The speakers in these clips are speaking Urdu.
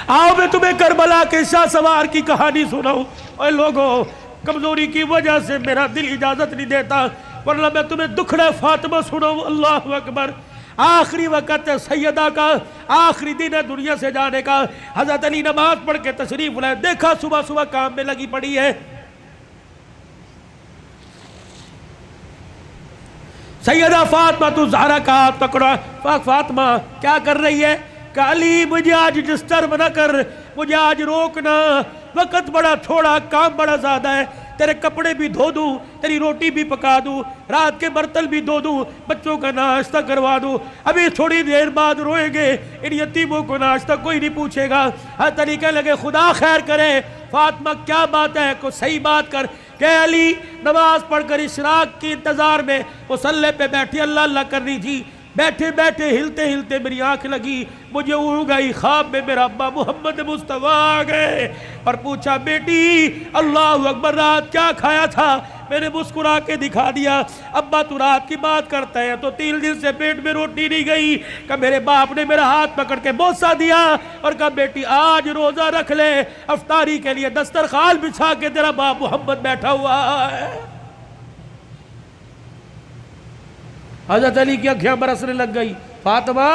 آؤ میں تمہیں کربلا کے شاہ سوار کی کہانی سناؤں. اے لوگوں، کمزوری کی وجہ سے میرا دل اجازت نہیں دیتا، ورنہ میں تمہیں دکھڑے فاطمہ سناؤں. اللہ اکبر. آخری وقت ہے سیدہ کا، آخری دن ہے دنیا سے جانے کا. حضرت علی نماز پڑھ کے تشریف لائے، دیکھا صبح صبح کام میں لگی پڑی ہے. سیدہ فاطمہ تو زہرا کا ہاتھ پکڑا. فاطمہ کیا کر رہی ہے؟ کہ علی مجھے آج ڈسٹرب نہ کر، مجھے آج روکنا، وقت بڑا تھوڑا، کام بڑا زیادہ ہے. تیرے کپڑے بھی دھو دوں، تیری روٹی بھی پکا دوں، رات کے برتن بھی دھو دوں، بچوں کا ناشتہ کروا دوں. ابھی تھوڑی دیر بعد روئیں گے، ان یتیموں کو ناشتہ کوئی نہیں پوچھے گا. ہر طریقے لگے خدا خیر کرے. فاطمہ کیا بات ہے؟ کوئی صحیح بات کر. کہ علی نماز پڑھ کر اشراق کی انتظار میں مصلی پہ بیٹھی اللہ اللہ کر رہی تھی. بیٹھے بیٹھے ہلتے ہلتے میری آنکھ لگی، مجھے اونگ آئی. خواب میں میرا ابا محمد مصطفیٰ آ گئے اور پوچھا بیٹی اللہ اکبر رات کیا کھایا تھا؟ میں نے مسکرا کے دکھا دیا. ابا تو رات کی بات کرتا ہے تو 3 دن سے پیٹ میں روٹی نہیں گئی. کہ میرے باپ نے میرا ہاتھ پکڑ کے بوسہ دیا اور کہا بیٹی آج روزہ رکھ لے، افطاری کے لیے دسترخوان بچھا کے تیرا باپ محمد بیٹھا ہوا ہے. حضرت علی کی آنکھیں برسنے لگ گئی. فاطمہ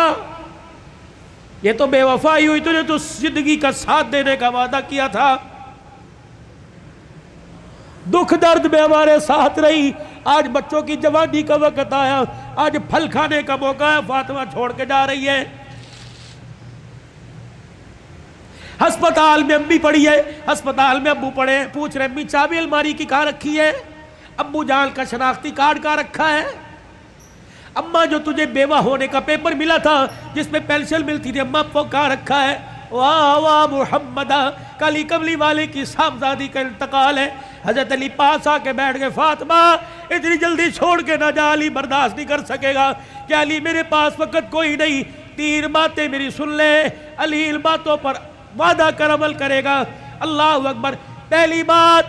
یہ تو بے وفائی ہوئی، تو نے تو زندگی کا ساتھ دینے کا وعدہ کیا تھا، دکھ درد میں ہمارے ساتھ رہی. آج بچوں کی جوانی کا وقت آیا، آج پھل کھانے کا موقع ہے. فاطمہ چھوڑ کے جا رہی ہے. ہسپتال میں امی پڑی ہے، ہسپتال میں ابو پڑے، پوچھ رہے امی چابی الماری کی کہاں رکھی ہے؟ ابو جان کا شناختی کارڈ کہاں رکھا ہے؟ اماں جو تجھے بیوہ ہونے کا پیپر ملا تھا جس میں پینشن ملتی تھی، اماں کو کہاں رکھا ہے؟ واہ واہ محمدہ، کالی کملی والے کی صاحبزادی کا انتقال ہے. حضرت علی پاس آ کے بیٹھ گئے. فاطمہ اتنی جلدی چھوڑ کے نہ جا، علی برداشت نہیں کر سکے گا. کہ علی میرے پاس وقت کوئی نہیں، 3 باتیں میری سن لے. علی ان باتوں پر وعدہ کر عمل کرے گا. اللہ اکبر. پہلی بات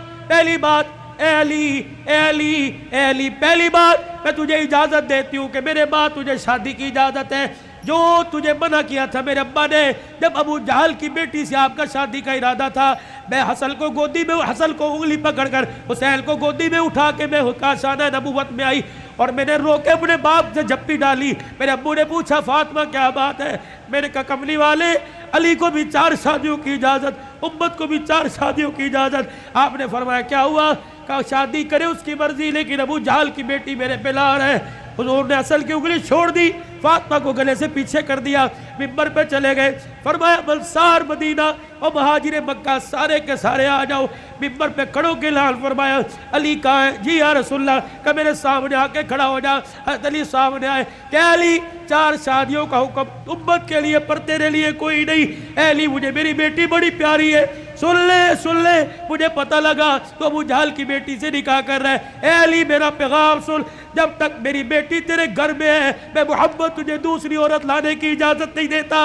اے علی اے علی اے علی، پہلی بات میں تجھے اجازت دیتی ہوں کہ میرے بعد تجھے شادی کی اجازت ہے. جو تجھے منع کیا تھا میرے ابا نے جب ابو جہل کی بیٹی سے آپ کا شادی کا ارادہ تھا، میں حسن کو گودی میں، حسن کو انگلی پکڑ کر حسین کو گودی میں اٹھا کے میں کاشانہ نبوت میں آئی اور میں نے رو کے اپنے باپ سے جھپٹی ڈالی. میرے ابو نے پوچھا فاطمہ کیا بات ہے؟ میں نے کہا کملی والے علی کو بھی 4 شادیوں کی اجازت، امت کو بھی 4 شادیوں کی اجازت. آپ نے فرمایا کیا ہوا؟ کہا شادی کرے اس کی مرضی، لیکن ابو جہل کی بیٹی میرے پہ لار ہے. حضور نے اصل کی انگلی چھوڑ دی، فاطمہ کو گلے سے پیچھے کر دیا، منبر پہ چلے گئے. فرمایا انصار مدینہ اور مہاجر مکہ سارے کے سارے آ جاؤ. منبر پہ کھڑوں کے اعلان فرمایا علی کہاں ہے؟ جی یا رسول اللہ. کہ میرے سامنے آ کے کھڑا ہو جا. حضرت علی سامنے آئے. کہ علی 4 شادیوں کا حکم امت کے لیے پر تیرے لیے کوئی نہیں. اے علی مجھے میری بیٹی بڑی پیاری ہے، سن لے مجھے پتہ لگا تو ابو جہل کی بیٹی سے نکاح کر رہا ہے. اے علی میرا پیغام سن، جب تک میری بیٹی تیرے گھر میں ہے میں محمد تجھے دوسری عورت لانے کی اجازت نہیں دیتا.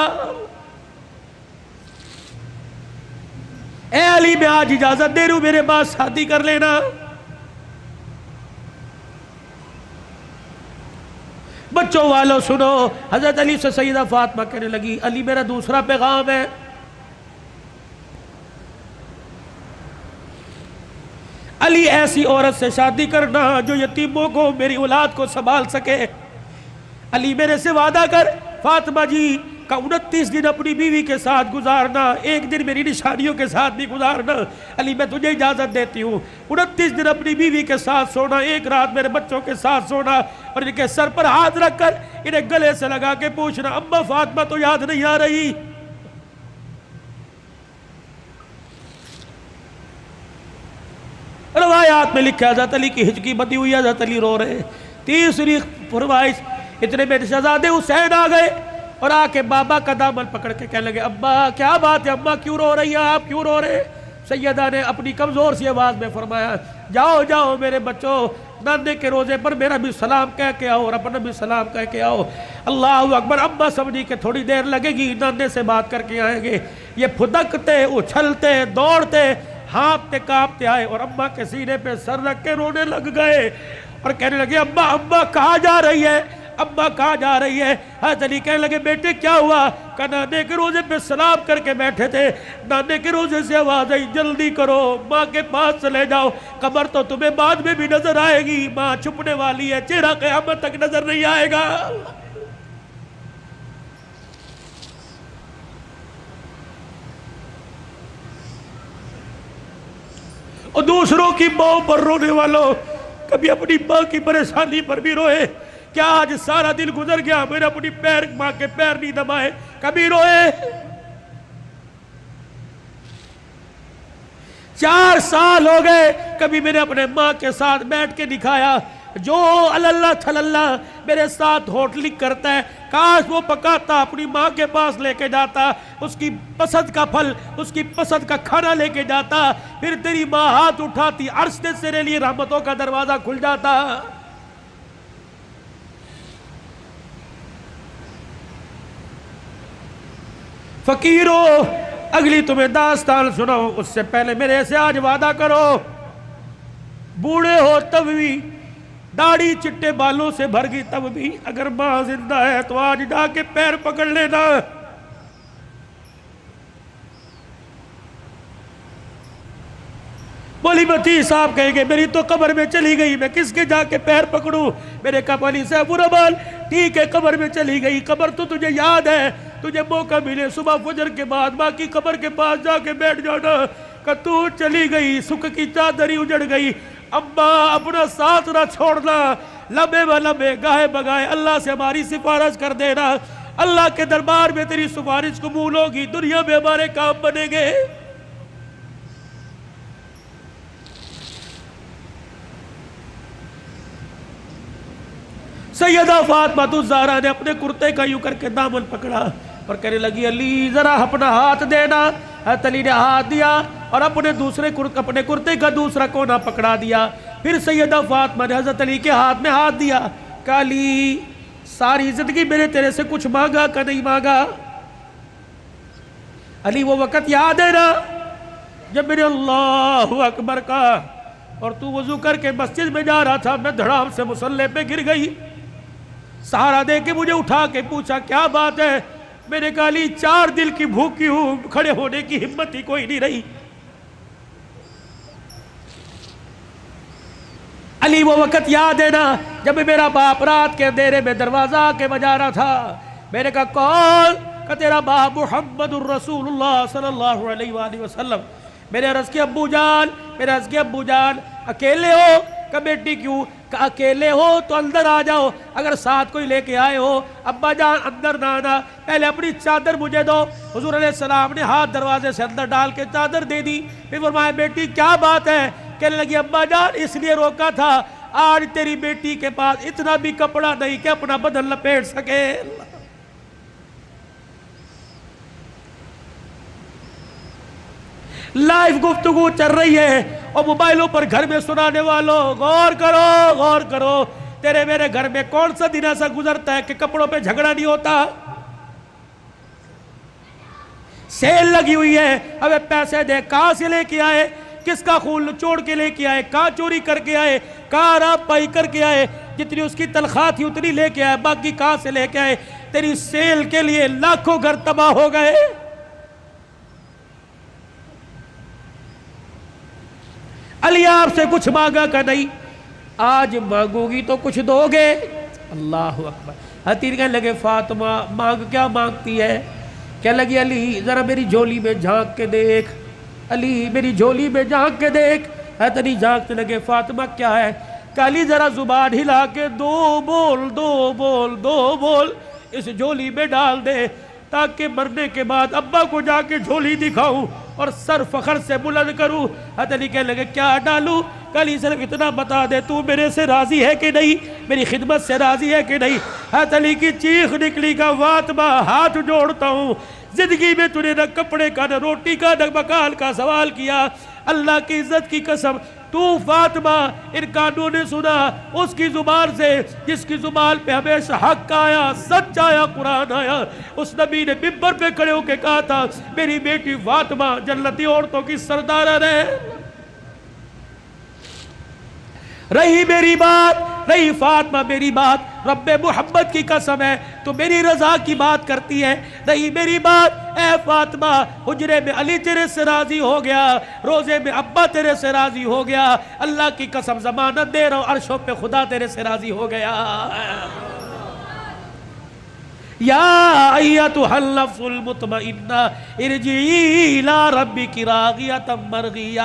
اے علی میں آج اجازت دے رہا ہوں، میرے بعد شادی کر لینا. بچوں والوں سنو، حضرت علی سے سیدہ فاطمہ کہنے لگی علی میرا دوسرا پیغام ہے. علی ایسی عورت سے شادی کرنا جو یتیموں کو، میری اولاد کو سنبھال سکے. علی میرے سے وعدہ کر. فاطمہ جی کا 29 دن اپنی بیوی کے ساتھ گزارنا، 1 دن میری نشانیوں کے ساتھ بھی گزارنا. علی میں تجھے اجازت دیتی ہوں. 29 دن اپنی بیوی کے ساتھ سونا، 1 رات میرے بچوں کے ساتھ سونا، اور ان کے سر پر ہاتھ رکھ کر انہیں گلے سے لگا کے پوچھنا اماں فاطمہ تو یاد نہیں آ رہی؟ روایات میں لکھا حضرت علی کی ہچکی بندی ہوئی، حضرت علی رو رہے. تیسری فرمائش، اتنے میں شہزادے حسین آ گئے اور آ کے بابا کا دامن پکڑ کے کہنے لگے ابا کیا بات ہے، اماں کیوں رو رہی ہیں، آپ کیوں رو رہے ہیں؟ سیدہ نے اپنی کمزور سی آواز میں فرمایا جاؤ جاؤ میرے بچوں، نانے کے روزے پر میرا بھی سلام کہہ کے آؤ اور اپنا بھی سلام کہہ کے آؤ. اللہ اکبر. اماں سمجھی کہ تھوڑی دیر لگے گی، نانے سے بات کر کے آئیں گے. یہ پھدکتے اچھلتے دوڑتے ہانپتے کانپتے آئے اور اماں کے سینے پہ سر رکھ کے رونے لگ گئے اور کہنے لگے اماں کہاں جا رہی ہے؟ اماں کہاں جا رہی ہے؟ حضرت علی کہنے لگے بیٹے کیا ہوا؟ کہ نانے کے روزے پہ سلام کر کے بیٹھے تھے، نانے کے روزے سے آواز آئی جلدی کرو ماں کے پاس چلے جاؤ، قبر تو تمہیں بعد میں بھی نظر آئے گی، ماں چھپنے والی ہے، چہرہ قیامت تک نظر نہیں آئے گا۔ اور دوسروں کی ماں پر رونے والوں، کبھی اپنی ماں کی پریشانی پر بھی روئے۔ کیا آج سارا دن گزر گیا میں نے اپنی ماں کے پیر نہیں دبائے؟ کبھی روئے؟ 4 سال ہو گئے کبھی میں نے اپنے ماں کے ساتھ بیٹھ کے دکھایا؟ جو اللہ تھلاللہ میرے ساتھ ہوٹلنگ کرتا ہے، کاش وہ پکاتا اپنی ماں کے پاس لے کے جاتا، اس کی پسند کا پھل، اس کی پسند کا کھانا لے کے جاتا، پھر تیری ماں ہاتھ اٹھاتی، عرش سے تیرے لیے رحمتوں کا دروازہ کھل جاتا۔ فقیرو، اگلی تمہیں داستان سناؤ اس سے پہلے میرے سے آج وعدہ کرو، بوڑھے ہو تب بھی، داڑھی چٹے بالوں سے بھر گئی تب بھی، اگر ماں زندہ ہے تو آج جا کے پیر پکڑ لینا۔ مولی بتی صاحب کہیں گے میری تو قبر میں چلی گئی، میں کس کے جا کے پیر پکڑوں؟ میرے کہا مولی صاحب برابر ٹھیک ہے، قبر میں چلی گئی، قبر تو تجھے یاد ہے، تجھے موقع ملے صبح فجر کے بعد ماں کی قبر کے پاس جا کے بیٹھ جانا، کہ تو چلی گئی، سکھ کی چادری اجڑ گئی، اماں اپنا ساتھ نہ چھوڑنا، لمبے و لمبے گاہے بگائے اللہ سے ہماری سفارش کر دینا، اللہ کے دربار میں تیری سفارش قبول ہوگی، دنیا میں ہمارے کام بنیں گے۔ سیدہ فاطمہ الزہرا نے اپنے کرتے کا یوں کر کے دامن پکڑا اور کہنے لگی علی ذرا اپنا ہاتھ دینا۔ حضرت علی نے ہاتھ دیا اور اپنے کرتے کا دوسرا کونا پکڑا دیا۔ پھر سیدہ فاطمہ نے حضرت علی کے ہاتھ میں ہاتھ دیا، کہا علی ساری زندگی میں نے تیرے سے کچھ مانگا کہ نہیں مانگا؟ علی وہ وقت یاد ہے نا جب میں نے اللہ اکبر کہا اور تو وضو کر کے مسجد میں جا رہا تھا، میں دھڑام سے مصلی پہ گر گئی، سہارا دے کے مجھے اٹھا کے پوچھا کیا بات ہے؟ میں نے کہا علی 4 دل کی بھوکی ہوں، کھڑے ہونے کی ہمت ہی کوئی نہیں رہی۔ علی وہ وقت یاد ہے نا جب میرا باپ رات کے اندھیرے میں دروازہ کے بجا رہا تھا، میں نے کہا کون؟ کہ تیرا باپ محمد الرسول اللہ صلی اللہ علیہ وآلہ وسلم۔ میں نے عرض کی ابو جان اکیلے ہو؟ کہ بیٹی کیوں؟ کہ اکیلے ہو تو اندر آ جاؤ، اگر ساتھ کوئی لے کے آئے ہو ابا جان اندر نہ آنا، پہلے اپنی چادر مجھے دو۔ حضور علیہ السلام نے ہاتھ دروازے سے اندر ڈال کے چادر دے دی، پھر فرمایا بیٹی کیا بات ہے؟ کہنے لگی ابا جان اس لیے روکا تھا، آج تیری بیٹی کے پاس اتنا بھی کپڑا نہیں کہ اپنا بدن لپیٹ سکے۔ لائیو گفتگو چل رہی ہے اور موبائلوں پر گھر میں سنانے والوں غور کرو، تیرے میرے گھر میں کون سا دن ایسا گزرتا ہے کہ کپڑوں پہ جھگڑا نہیں ہوتا؟ سیل لگی ہوئی ہے، ابے پیسے دے، کہاں سے لے کے آئے؟ کس کا خون چوڑ کے لے کے آئے؟ کہاں چوری کر کے آئے؟ کہاں راب پائی کر کے آئے؟ جتنی اس کی تنخواہ تھی اتنی لے کے آئے، باقی کہاں سے لے کے آئے؟ تیری سیل کے لیے لاکھوں گھر تباہ ہو گئے۔ علی آپ سے کچھ مانگا کہ نہیں؟ آج مانگو گی تو کچھ دو گے؟ اللہ اکبر۔ حتیر کہنے لگے فاطمہ مانگ کیا مانگتی ہے؟ کہنے لگی علی ذرا میری جھولی میں جھانک کے دیکھ، علی میری جھولی میں جھانک کے دیکھ۔ حضرت علی جھانکتے لگے فاطمہ کیا ہے؟ کہ علی ذرا زبان ہلا کے دو بول اس جھولی میں ڈال دے، تاکہ مرنے کے بعد ابا کو جا کے جھولی دکھاؤں اور سر فخر سے بلند کروں۔ حضرت علی کہنے لگے کیا ڈالوں؟ کہ علی صرف اتنا بتا دے تو میرے سے راضی ہے کہ نہیں، میری خدمت سے راضی ہے کہ نہیں؟ حضرت علی کی چیخ نکلی کہ فاطمہ ہاتھ جوڑتا ہوں، زندگی میں تو نے نہ کپڑے کا، نہ روٹی کا، نہ مکان کا سوال کیا، اللہ کی عزت کی قسم تو فاطمہ ان کانوں نے سنا اس کی زبان سے جس کی زبان پہ ہمیشہ حق آیا، سچ آیا، قرآن آیا۔ اس نبی نے ممبر پہ کھڑے ہو کے کہا تھا میری بیٹی فاطمہ جنتی عورتوں کی سردار ہے۔ رہی میری بات، رہی فاطمہ میری بات، رب محمد کی قسم ہے تو میری رضا کی بات کرتی ہے، رہی میری بات اے فاطمہ، حجرے میں علی تیرے سے راضی ہو گیا، روزے میں ابا تیرے سے راضی ہو گیا، اللہ کی قسم ضمانت دے رہا ہوں عرشوں پہ خدا تیرے سے راضی ہو گیا۔ یا ایتھا النفس المطمئنہ ارجعی الی ربک راضیۃ مرضیہ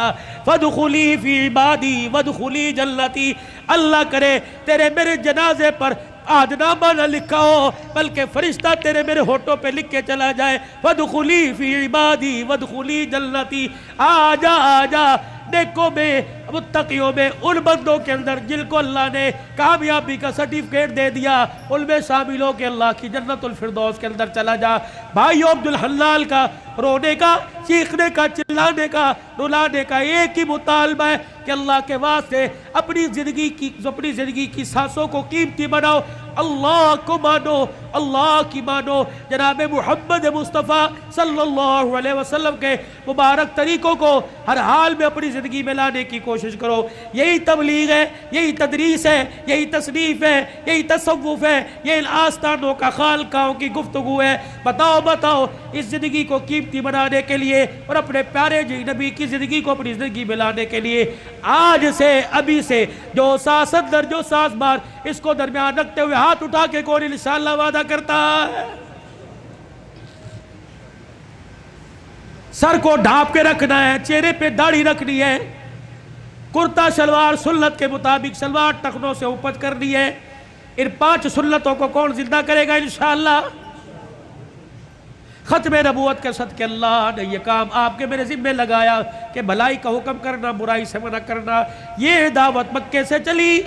فادخلی فی عبادی وادخلی جنتی۔ اللہ کرے تیرے میرے جنازے پر آدنامہ نہ لکھا ہو بلکہ فرشتہ تیرے میرے ہونٹوں پہ لکھ کے چلا جائے، وادخلی فی عبادی وادخلی جنتی۔ آجا آجا نیکوں میں، متقیوں میں، ان بندوں کے اندر جن کو اللہ نے کامیابی کا سرٹیفکیٹ دے دیا، ان میں شامل ہو کے اللہ کی جنت الفردوس کے اندر چلا جا۔ بھائیو عبدالحلال کا رونے کا، چیخنے کا، چلانے کا، رلانے کا ایک ہی مطالبہ ہے کہ اللہ کے واسطے اپنی زندگی کی سانسوں کو قیمتی بناؤ، اللہ کو مانو، اللہ کی مانو، جناب محمد مصطفیٰ صلی اللہ علیہ وسلم کے مبارک طریقوں کو ہر حال میں اپنی زندگی میں لانے کی کوشش کرو۔ یہی تبلیغ ہے، یہی تدریس ہے، یہی تصنیف ہے، یہی تصوف ہے، یہ ان آستانوں کا خالقاؤں کی گفتگو ہے۔ بتاؤ اس زندگی کو قیمتی بنانے کے لیے اور اپنے پیارے نبی کی زندگی کو اپنی زندگی میں لانے کے لیے آج سے، ابھی سے، جو ساس اندر جو ساس بار، اس کو درمیان رکھتے ہوئے ہاتھ اٹھا کے کون انشاءاللہ وعدہ کرتا ہے؟ سر کو ڈھانپ کے رکھنا ہے، چہرے پہ داڑھی رکھنی ہے، کرتا شلوار سنت کے مطابق شلوار ٹخنوں سے اوپر کرنی ہے۔ ان 5 سنتوں کو کون زندہ کرے گا انشاءاللہ؟ ختم نبوت کے صدقے اللہ نے یہ کام آپ کے میرے ذمہ لگایا کہ بھلائی کا حکم کرنا، برائی سے منع کرنا۔ یہ دعوت مکے سے چلی،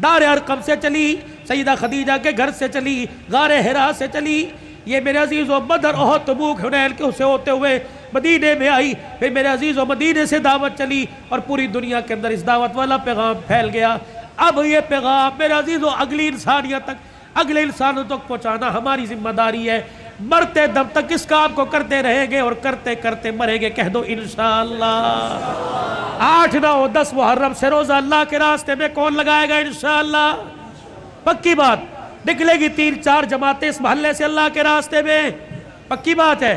دار ارقم سے چلی، سیدہ خدیجہ کے گھر سے چلی، غار حرا سے چلی، یہ میرے عزیزو بدر احد تبوک حنین کے سے ہوتے ہوئے مدینے میں آئی، پھر میرے عزیزو مدینے سے دعوت چلی اور پوری دنیا کے اندر اس دعوت والا پیغام پھیل گیا۔ اب یہ پیغام میرے عزیزو اگلی انسانیت تک، اگلے انسانوں تک پہنچانا ہماری ذمہ داری ہے۔ مرتے دم تک اس کام کو کرتے رہیں گے اور کرتے کرتے مریں گے۔ کہہ دو انشاءاللہ۔ 8، 9، 10 محرم سے روزہ اللہ کے راستے میں کون لگائے گا انشاءاللہ؟ پکی بات، نکلے گی 3، 4 جماعتیں اس محلے سے اللہ کے راستے میں، پکی بات ہے۔